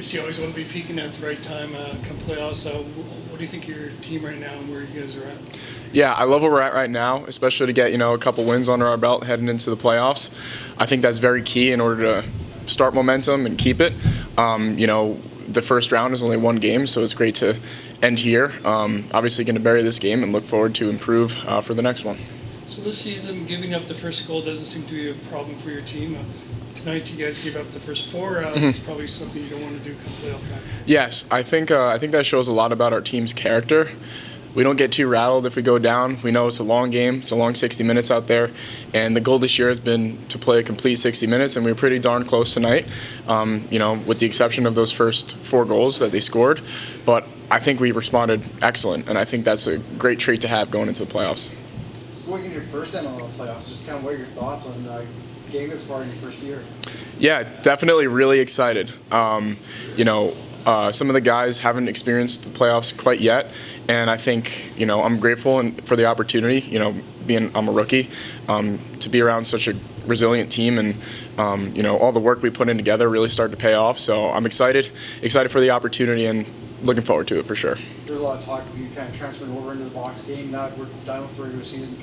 guess you always want to be peaking at the right time come playoffs. What do you think of your team right now and where you guys are at? Yeah, I love where we're at right now, especially to get a couple wins under our belt heading into the playoffs. I think that's very key in order to start momentum and keep it. The first round is only one game, so it's great to end here. Obviously going to bury this game and look forward to improve for the next one. So this season, giving up the first goal doesn't seem to be a problem for your team. Tonight, you guys gave up the first four. It's probably something you don't want to do come playoff time. Yes, I think that shows a lot about our team's character. We don't get too rattled if we go down. We know it's a long game. It's a long 60 minutes out there. And the goal this year has been to play a complete 60 minutes, and we were pretty darn close tonight, with the exception of those first 4 goals that they scored. But I think we responded excellent, and I think that's a great trait to have going into the playoffs. Going into your first NLL playoffs, just kind of what are your thoughts on getting this far in your first year? Yeah, definitely really excited. Some of the guys haven't experienced the playoffs quite yet, and I think I'm grateful for the opportunity. I'm a rookie, to be around such a resilient team, and all the work we put in together really started to pay off. So I'm excited for the opportunity and looking forward to it for sure. There's a lot of talk of you kind of transferring over into the box game. Now that we're done with the regular season,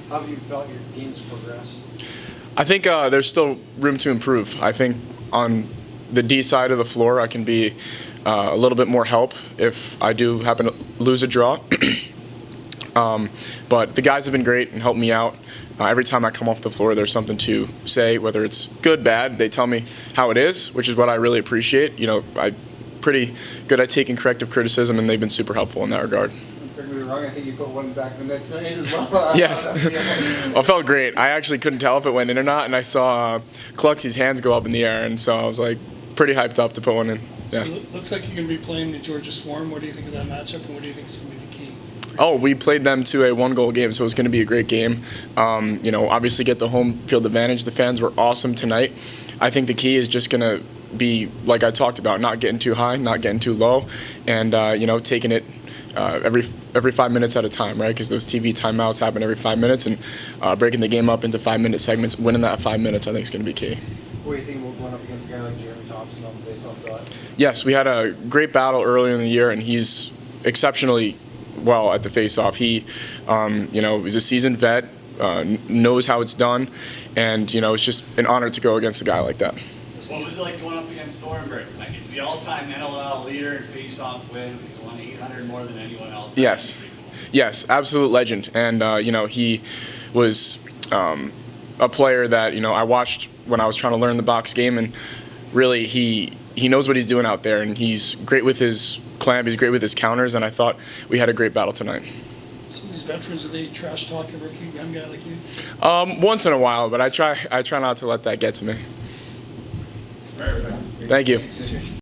how have you felt your game's progressed? I think there's still room to improve. I think on the D side of the floor, I can be a little bit more help if I do happen to lose a draw. But the guys have been great and helped me out. Every time I come off the floor, there's something to say, whether it's good, bad. They tell me how it is, which is what I really appreciate. I'm pretty good at taking corrective criticism, and they've been super helpful in that regard. Correct me if I'm wrong, I think you put one back in the net tonight as well. Yes. Well, it felt great. I actually couldn't tell if it went in or not, and I saw Cluxy's hands go up in the air, and so I was pretty hyped up to put one in. Yeah. So it looks like you're going to be playing the Georgia Swarm. What do you think of that matchup, and what do you think is going to be the key? Oh, we played them to a 1-goal game, so it's going to be a great game. Obviously get the home field advantage. The fans were awesome tonight. I think the key is just going to be, like I talked about, not getting too high, not getting too low, and taking it every 5 minutes at a time, right? Because those TV timeouts happen every 5 minutes, and breaking the game up into 5-minute segments, winning that 5 minutes, I think is going to be key. What do you think about going up against a guy like Jeremy Thompson on the face-off dot? Yes, we had a great battle earlier in the year, and he's exceptionally well at the face-off. He, is a seasoned vet, knows how it's done, and it's just an honor to go against a guy like that. What was it like going up against Thornburg? He's the all-time NLL leader in face-off wins. He's won 800 more than anyone else. Yes, yes, absolute legend, and he was a player that I watched when I was trying to learn the box game, and really he knows what he's doing out there, and he's great with his clamp, he's great with his counters, and I thought we had a great battle tonight. Some of these veterans, do they trash talk a rookie young guy like you? Once in a while, but I try not to let that get to me. Thank you.